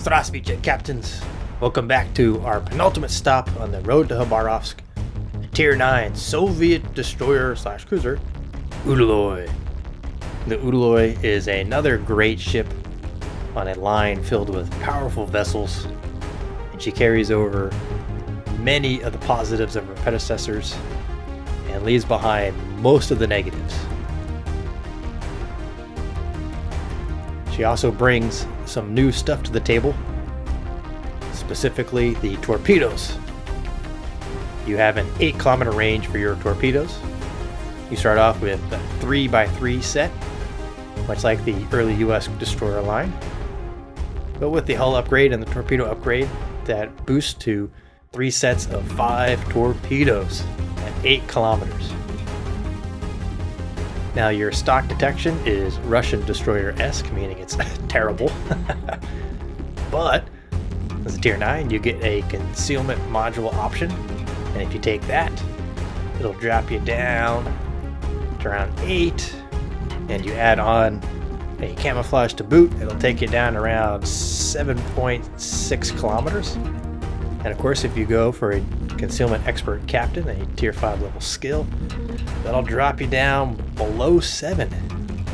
Здравствуйте, captains. Welcome back to our penultimate stop on the road to Khabarovsk, Tier 9 Soviet destroyer/cruiser, Udaloi. The Udaloi is another great ship on a line filled with powerful vessels, and she carries over many of the positives of her predecessors and leaves behind most of the negatives. She also brings some new stuff to the table, specifically the torpedoes. You have an 8-kilometer range for your torpedoes. You start off with a 3x3 set, much like the early US destroyer line, but with the hull upgrade and the torpedo upgrade, that boosts to 3 sets of 5 torpedoes at 8 kilometers. Now your stock detection is Russian destroyer-esque, meaning it's terrible. But as a Tier 9, you get a concealment module option, and if you take that, it'll drop you down to around 8, and you add on a camouflage to boot, it'll take you down around 7.6 kilometers. And of course, if you go for a concealment expert captain, a Tier 5 level skill, that'll drop you down below 7,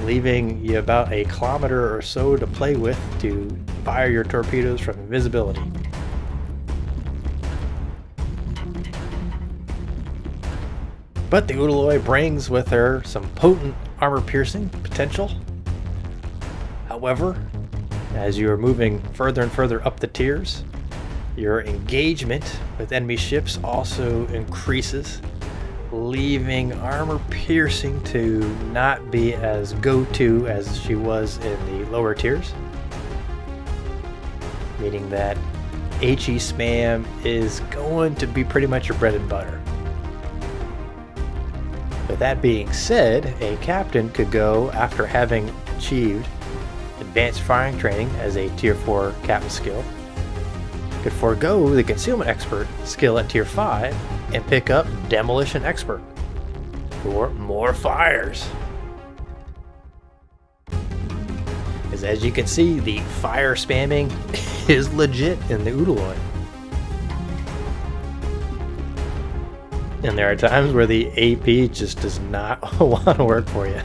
leaving you about a kilometer or so to play with to fire your torpedoes from invisibility. But the Udaloi brings with her some potent armor-piercing potential. However, as you are moving further and further up the tiers, your engagement with enemy ships also increases, leaving armor piercing to not be as go-to as she was in the lower tiers, meaning that HE spam is going to be pretty much your bread and butter. With that being said, a captain could go, after having achieved advanced firing training as a Tier 4 captain skill, could forego the concealment expert skill at Tier 5 and pick up demolition expert for more fires. As you can see, the fire spamming is legit in the Udaloi. And there are times where the AP just does not want to work for you.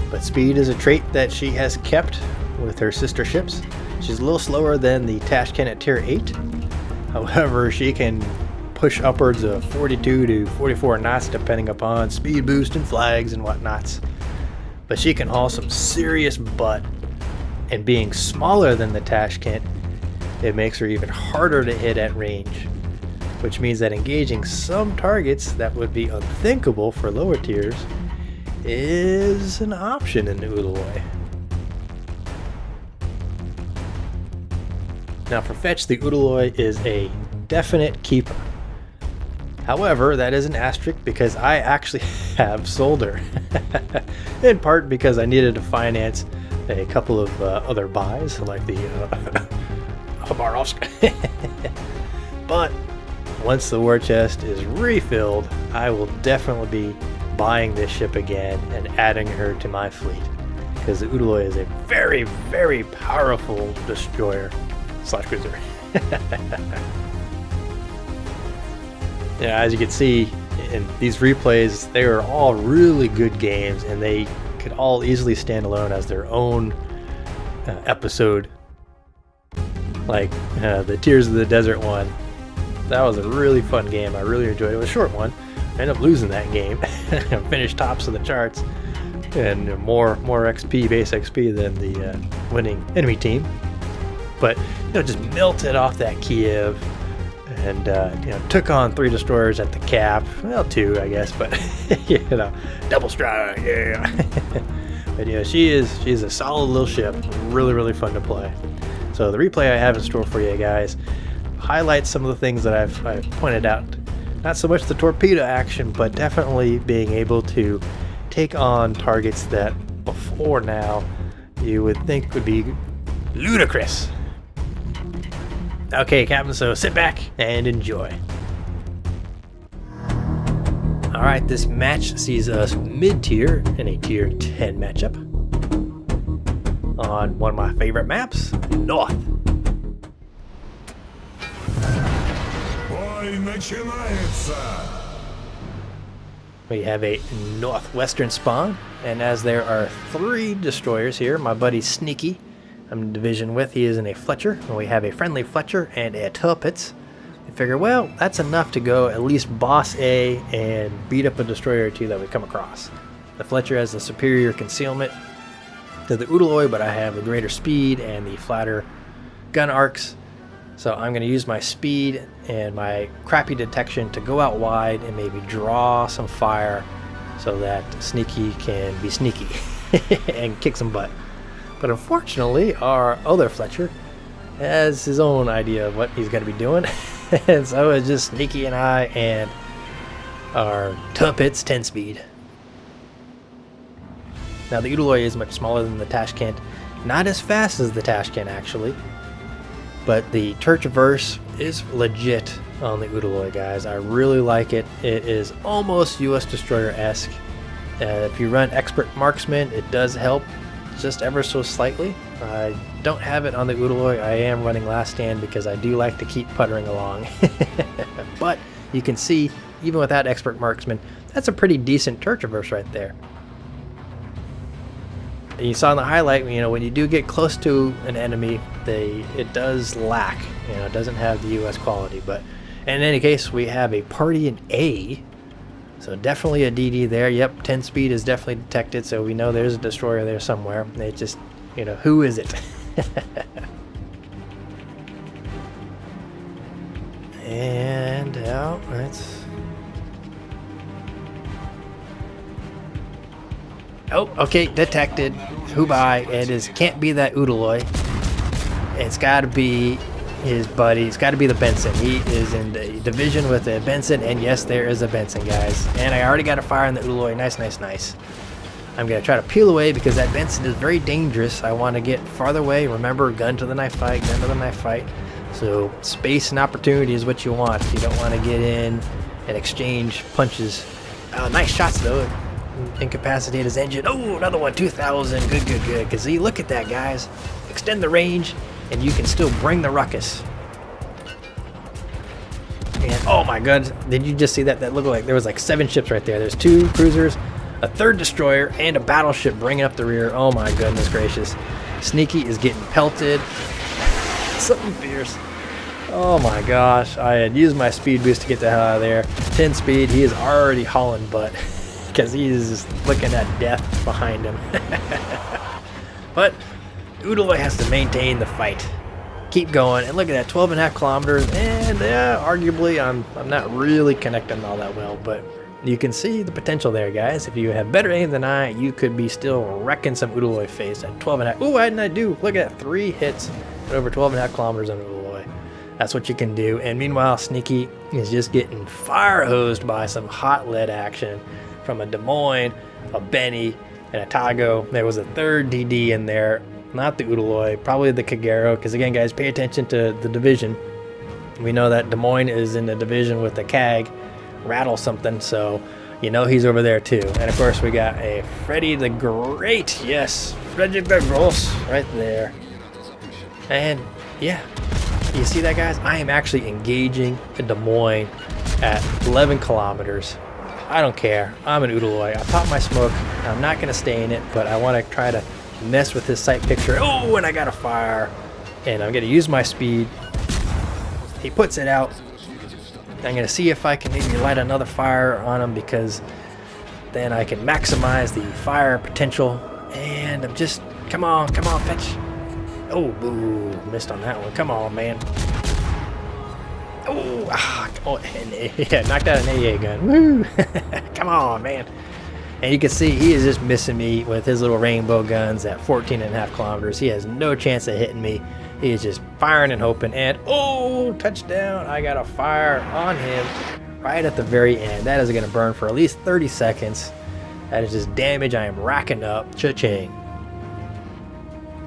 But speed is a trait that she has kept with her sister ships. She's a little slower than the Tashkent at Tier 8. However, she can push upwards of 42 to 44 knots depending upon speed boost and flags and whatnots. But she can haul some serious butt, and being smaller than the Tashkent, it makes her even harder to hit at range, which means that engaging some targets that would be unthinkable for lower tiers is an option in the Udaloi. Now for fetch, the Udaloi is a definite keeper. However, that is an asterisk because I actually have sold her. In part because I needed to finance a couple of other buys, like the Khabarovsk. But once the war chest is refilled, I will definitely be buying this ship again and adding her to my fleet, because the Udaloi is a very, very powerful destroyer/cruiser. Yeah, as you can see in these replays, they are all really good games, and they could all easily stand alone as their own episode. Like the Tears of the Desert one, that was a really fun game. I really enjoyed it. It was a short one. I ended up losing that game. Finished tops of the charts and more XP, base XP than the winning enemy team. But just melted off that Kiev and took on 3 destroyers at the cap. Well, 2 I guess, but double strike, yeah. But she's a solid little ship, really fun to play. So the replay I have in store for you guys highlights some of the things that I've pointed out. Not so much the torpedo action, but definitely being able to take on targets that before now you would think would be ludicrous. Okay, Captain, so sit back and enjoy. Alright, this match sees us mid-tier in a Tier 10 matchup. on one of my favorite maps, North. We have a northwestern spawn, and as there are 3 destroyers here, my buddy Sneaky, I'm in division with, he is in a Fletcher, and we have a friendly Fletcher and a Tirpitz. I figure, well, that's enough to go at least boss A and beat up a destroyer or 2 that we come across. The Fletcher has the superior concealment to the Udaloi, but I have the greater speed and the flatter gun arcs. So I'm going to use my speed and my crappy detection to go out wide and maybe draw some fire so that Sneaky can be sneaky and kick some butt. But unfortunately, our other Fletcher has his own idea of what he's going to be doing. And so it's just Sneaky and I and our Tirpitz 10 speed. Now the Udaloi is much smaller than the Tashkent, not as fast as the Tashkent actually, but the Traverse is legit on the Udaloi, guys. I really like it. It is almost US Destroyer-esque. If you run Expert Marksman, it does help just ever so slightly. I don't have it on the Udaloi. I am running Last Stand because I do like to keep puttering along. But you can see, even without Expert Marksman, that's a pretty decent Traverse right there. And you saw in the highlight, when you do get close to an enemy, it does lack. It doesn't have the US quality. But in any case, we have a party in A. So definitely a DD there. Yep, 10 speed is definitely detected, so we know there's a destroyer there somewhere. They just, who is it? And let's... Oh, okay, detected. Hubai. Can't be that Udaloi. It's got to be his buddy. It's got to be the Benson. He is in the division with the Benson, and yes, there is a Benson, guys. And I already got a fire in the Udaloi. Nice, nice, nice. I'm going to try to peel away because that Benson is very dangerous. I want to get farther away. Remember, gun to the knife fight, gun to the knife fight. So space and opportunity is what you want. You don't want to get in and exchange punches. Nice shots, though. Incapacitate his engine. Oh, another one. 2,000. Good, good, good. Because look at that, guys. Extend the range, and you can still bring the ruckus. And oh my god, did you just see that? That looked like there was like 7 ships right there. There's 2 cruisers, a 3rd destroyer, and a battleship bringing up the rear. Oh my goodness gracious. Sneaky is getting pelted. Something fierce. Oh my gosh, I had used my speed boost to get the hell out of there. 10 speed, he is already hauling butt because he is just looking at death behind him. But Udaloi has to maintain the fight. Keep going, and look at that, 12.5 kilometers, and arguably I'm not really connecting all that well, but you can see the potential there, guys. If you have better aim than I, you could be still wrecking some Udaloi face at 12.5. Ooh, why didn't I do? Look at that, 3 hits at over 12.5 kilometers on Udaloi. That's what you can do. And meanwhile, Sneaky is just getting fire hosed by some hot lead action from a Des Moines, a Benny, and a Tago. There was a 3rd DD in there. Not the Udaloi, probably the Kagero, because again, guys, pay attention to the division. We know that Des Moines is in the division with the Kag, Rattle something, so he's over there too. And of course, we got a Freddy the Great, yes, Freddy the Gross, right there. And yeah, you see that, guys? I am actually engaging a Des Moines at 11 kilometers. I don't care. I'm an Udaloi. I pop my smoke. I'm not going to stay in it, but I want to try to mess with his sight picture. Oh, and I got a fire. And I'm going to use my speed. He puts it out. I'm going to see if I can maybe light another fire on him, because then I can maximize the fire potential. And I'm just, come on, Fetch. Oh, boo, missed on that one. Come on, man. Oh, and yeah, knocked out an AA gun. Woo! Come on, man. And you can see he is just missing me with his little rainbow guns at 14.5 kilometers. He has no chance of hitting me. He is just firing and hoping. And oh, touchdown. I got a fire on him right at the very end. That is going to burn for at least 30 seconds. That is just damage I am racking up. Cha-ching.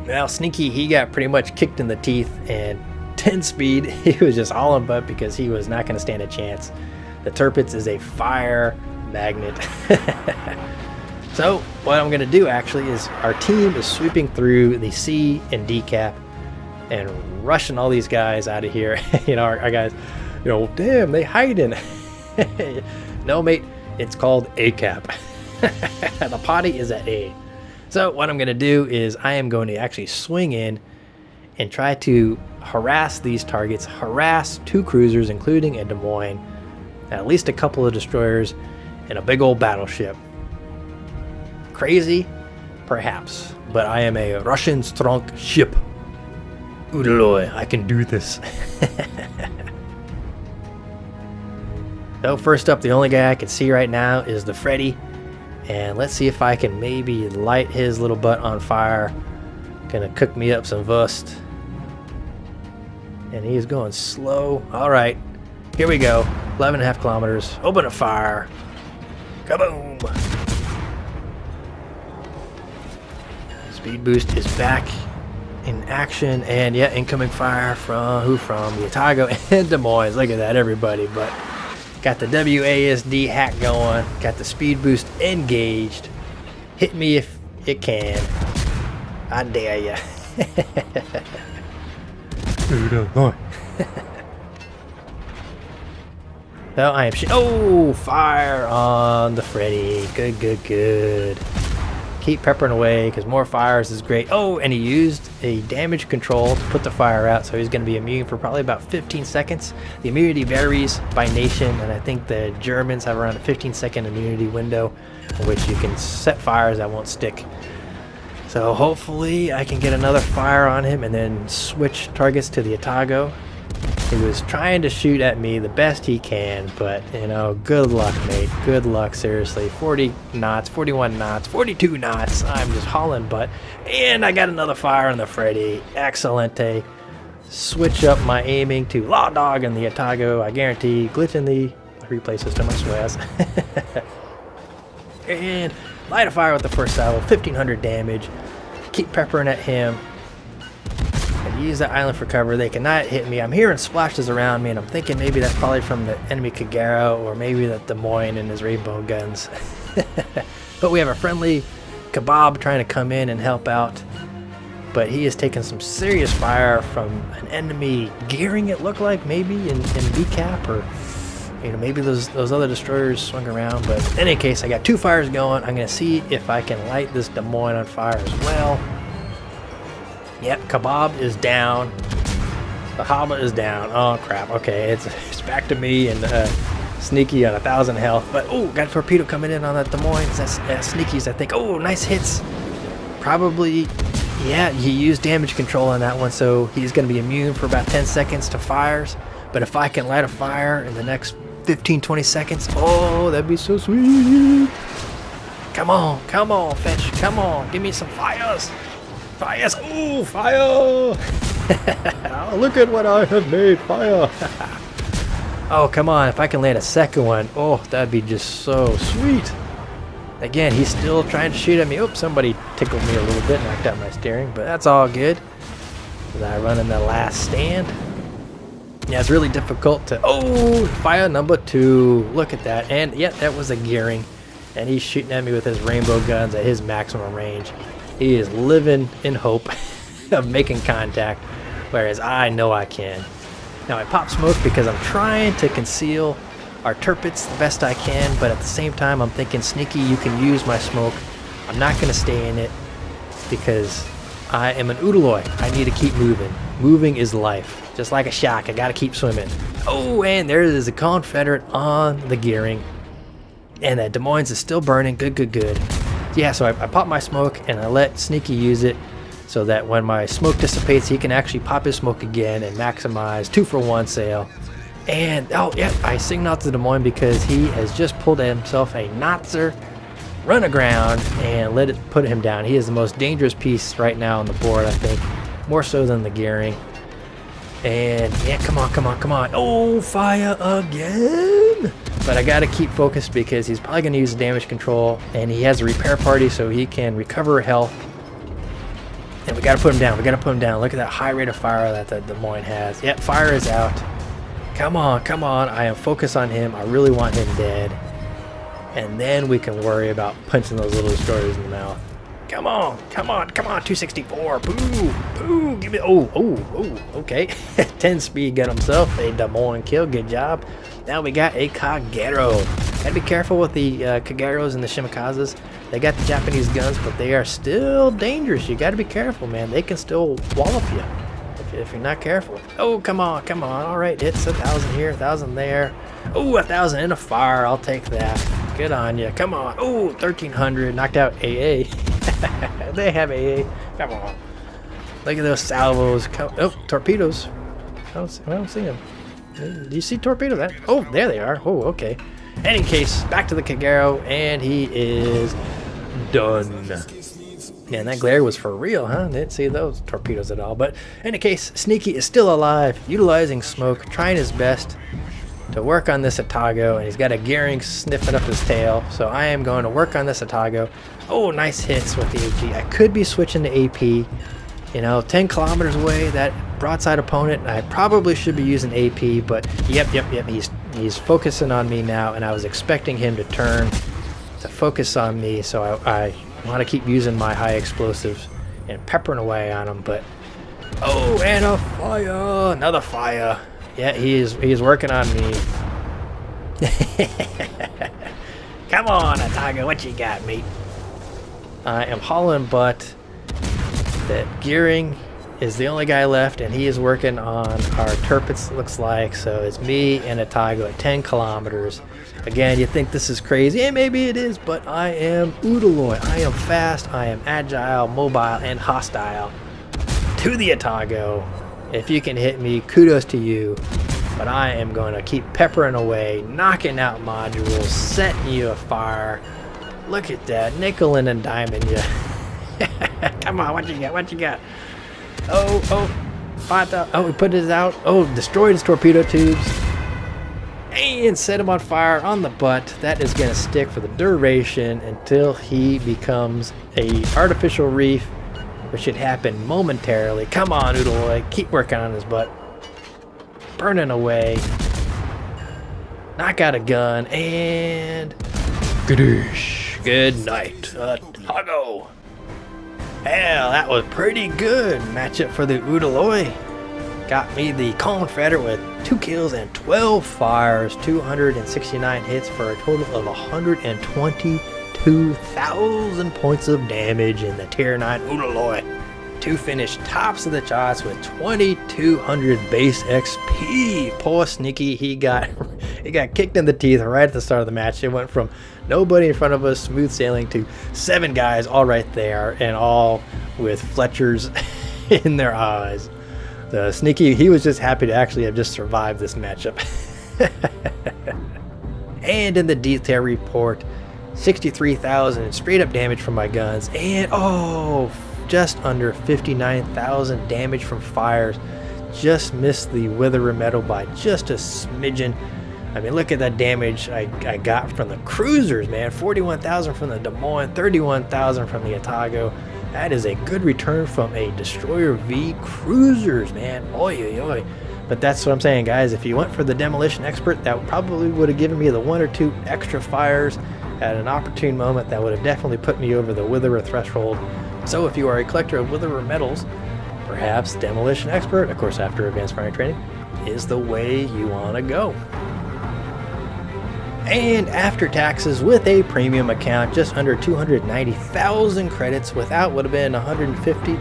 Now, Sneaky, he got pretty much kicked in the teeth, and 10 speed, he was just all in butt because he was not going to stand a chance. The Tirpitz is a fire magnet. So what I'm going to do actually is our team is sweeping through the C and D cap and rushing all these guys out of here. Our guys, damn, they hiding. No, mate, it's called A cap. The potty is at A. So what I'm going to do is I am going to actually swing in and try to harass these targets, harass 2 cruisers, including a Des Moines, at least a couple of destroyers, and a big old battleship. Crazy? Perhaps. But I am a Russian strong ship. Udaloi, I can do this. So first up, the only guy I can see right now is the Freddy. And let's see if I can maybe light his little butt on fire. Gonna cook me up some Wurst. And he's going slow. Alright, here we go. 11.5 kilometers. Open a fire. Kaboom! Speed boost is back in action. And yeah, incoming fire from who? From the Otago and Des Moines. Look at that, everybody. But got the WASD hack going. Got the speed boost engaged. Hit me if it can. I dare ya. So I am oh, fire on the Freddy. Good, good, good. Keep peppering away because more fires is great. Oh, and he used a damage control to put the fire out, so he's going to be immune for probably about 15 seconds. The immunity varies by nation, and I think the Germans have around a 15-second immunity window in which you can set fires that won't stick. So hopefully I can get another fire on him and then switch targets to the Otago. He was trying to shoot at me the best he can, but good luck, mate. Good luck, seriously. 40 knots, 41 knots, 42 knots. I'm just hauling butt. And I got another fire on the Freddy. Excelente. Switch up my aiming to Law Dog and the Otago. I guarantee glitch in the replay system, I swear. And light a fire with the first salvo. 1500 damage. Keep peppering at him. Use that island for cover. They cannot hit me. I'm hearing splashes around me, and I'm thinking maybe that's probably from the enemy Kagero, or maybe that Des Moines and his rainbow guns. But we have a friendly Kebab trying to come in and help out. But he is taking some serious fire from an enemy gearing, it looked like, maybe in B-cap, or maybe those other destroyers swung around. But in any case, I got 2 fires going. I'm going to see if I can light this Des Moines on fire as well. Yep, Kebab is down. The Haba is down. Oh crap. Okay, it's back to me and Sneaky on 1,000 health. But oh, got a torpedo coming in on that Des Moines. That's Sneaky's, I think. Oh, nice hits. Probably, yeah. He used damage control on that one, so he's going to be immune for about 10 seconds to fires. But if I can light a fire in the next 15-20 seconds, oh, that'd be so sweet. Come on, Fetch. Come on, give me some fires. Fires! Oh, fire! Oh, look at what I have made! Fire! Oh, come on! If I can land a second one, oh, that'd be just so sweet. Again, he's still trying to shoot at me. Oops! Somebody tickled me a little bit, knocked out my steering, but that's all good. As I run in the last stand. Yeah, it's really difficult to. Oh, fire number 2! Look at that! And yeah, that was a gearing, and he's shooting at me with his rainbow guns at his maximum range. He is living in hope of making contact, whereas I know I can. Now I pop smoke because I'm trying to conceal our turpits the best I can, but at the same time I'm thinking, Sneaky, you can use my smoke. I'm not going to stay in it because I am an Udaloi. I need to keep moving. Moving is life. Just like a shark, I got to keep swimming. Oh, and there is a Confederate on the gearing. And that Des Moines is still burning. Good, good, good. Yeah, so I pop my smoke and I let Sneaky use it so that when my smoke dissipates, he can actually pop his smoke again and maximize 2-for-1 sale. And, oh, yeah, I signal out to Des Moines because he has just pulled himself a Notzer, run aground, and put him down. He is the most dangerous piece right now on the board, I think, more so than the gearing. And, yeah, come on. Oh, fire again! But I gotta keep focused because he's probably gonna use damage control, and he has a repair party so he can recover health. And we gotta put him down. Look at that high rate of fire that the Des Moines has. Yep, fire is out. Come on. I am focused on him. I really want him dead. and then we can worry about punching those little destroyers in the mouth. Come on, come on, come on, 264. Boo, boo, give me, okay. 10 speed gun himself, a Des Moines kill, good job. Now we got a Kagero. Gotta be careful with the Kageros and the Shimikazes. They got the Japanese guns, but they are still dangerous. You gotta be careful, man. They can still wallop you if you're not careful. Oh, come on, come on. All right, hits 1,000 here, 1,000 there. Oh, 1,000 in a fire. I'll take that. Good on you. Come on. Oh, 1,300. Knocked out AA. They have AA. Come on. Look at those salvos. Oh, torpedoes. I don't see them. Do you see torpedoes? Oh, there they are. Oh, okay. In any case, back to the Kagero, and he is done. Yeah, and that glare was for real, huh? Didn't see those torpedoes at all. But in any case, Sneaky is still alive, utilizing smoke, trying his best to work on this Atago, and he's got a Gearing sniffing up his tail. So I am going to work on this Atago. Oh, nice hits with the AG. I could be switching to AP. You know, 10 kilometers away, that broadside opponent, I probably should be using AP, but yep, he's focusing on me now, and I was expecting him to turn to focus on me, so I want to keep using my high explosives and peppering away on him. But oh, and a fire, another fire. Yeah, he's working on me. Come on, Atago, what you got, mate? I am hauling butt. That Gearing is the only guy left, and he is working on our turpets, looks like. So it's me and Atago at 10 kilometers. Again, you think this is crazy, and maybe it is, but I am Udaloi. I am fast, I am agile, mobile, and hostile to the Atago. If you can hit me, kudos to you. But I am going to keep peppering away, knocking out modules, setting you afire. Look at that, nickel and diamond you. Come on, what you got? What you got? Oh, 5,000. Oh, we put his out. Oh, destroyed his torpedo tubes. And set him on fire on the butt. That is going to stick for the duration until he becomes a artificial reef, which should happen momentarily. Come on, Udaloi. Keep working on his butt. Burning away. Knock out a gun. And gadoosh. Good night, Atago. Hell, that was pretty good matchup for the Udaloi. Got me the Confederate with 2 kills and 12 fires, 269 hits for a total of 122,000 points of damage in the Tier 9 Udaloi. To finish tops of the charts with 2,200 base XP. Poor Sneaky, he got kicked in the teeth right at the start of the match. It went from nobody in front of us, smooth sailing, to 7 guys all right there, and all with Fletchers in their eyes. The Sneaky, he was just happy to actually have just survived this matchup. And in the detail report, 63,000 straight up damage from my guns, and just under 59,000 damage from fires. Just missed the Wither Metal by just a smidgen. I mean, look at that damage I got from the cruisers, man. 41,000 from the Des Moines, 31,000 from the Atago. That is a good return from a Destroyer V cruisers, man. Oy, oy, oy. But that's what I'm saying, guys. If you went for the Demolition Expert, that probably would have given me the 1 or 2 extra fires at an opportune moment. That would have definitely put me over the Witherer threshold. So if you are a collector of Witherer medals, perhaps Demolition Expert, of course after Advanced Firing Training, is the way you want to go. And after taxes with a premium account, just under 290,000 credits. Without would have been 150.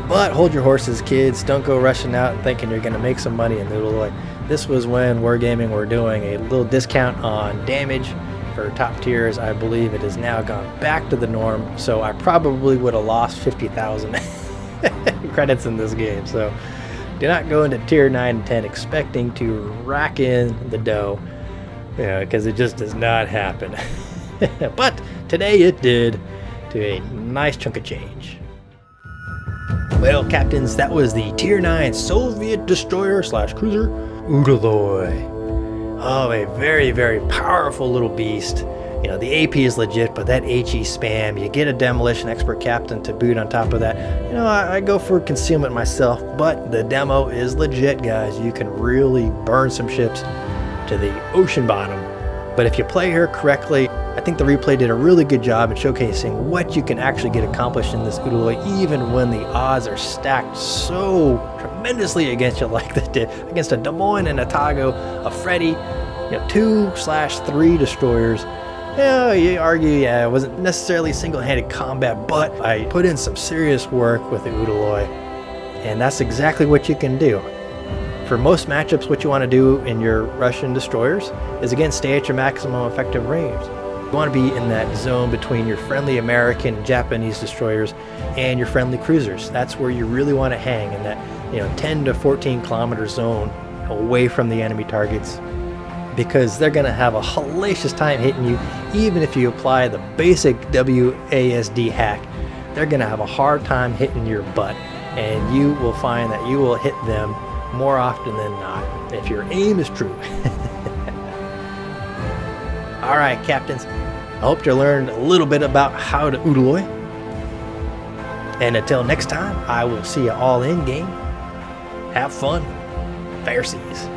But hold your horses, kids. Don't go rushing out and thinking you're going to make some money in Udaloi. This was when Wargaming were doing a little discount on damage for top tiers. I believe it has now gone back to the norm. So I probably would have lost 50,000 credits in this game. So do not go into tier 9 and 10 expecting to rack in the dough. Because it just does not happen. But today it did, to a nice chunk of change. Well, captains, that was the Tier 9 Soviet destroyer / cruiser Udaloi. Oh, a very, very powerful little beast. You know, the AP is legit, but that HE spam, you get a Demolition Expert captain to boot on top of that. You know, I go for concealment myself, but the demo is legit, guys. You can really burn some ships to the ocean bottom But if you play her correctly, I think the replay did a really good job in showcasing what you can actually get accomplished in this Udaloi, even when the odds are stacked so tremendously against you, like they did against a Des Moines and a Tago, a Freddy, 2/3 destroyers. You argue, it wasn't necessarily single-handed combat, but I put in some serious work with the Udaloi, and that's exactly what you can do. For most matchups, what you want to do in your Russian destroyers is, again, stay at your maximum effective range. You want to be in that zone between your friendly American, Japanese destroyers and your friendly cruisers. That's where you really want to hang, in that 10 to 14 kilometer zone away from the enemy targets, because they're going to have a hellacious time hitting you. Even if you apply the basic WASD hack, they're going to have a hard time hitting your butt, and you will find that you will hit them more often than not if your aim is true. All right, captains, I hope you learned a little bit about how to Udaloi. And until next time, I will see you all in game. Have fun. Fair seas.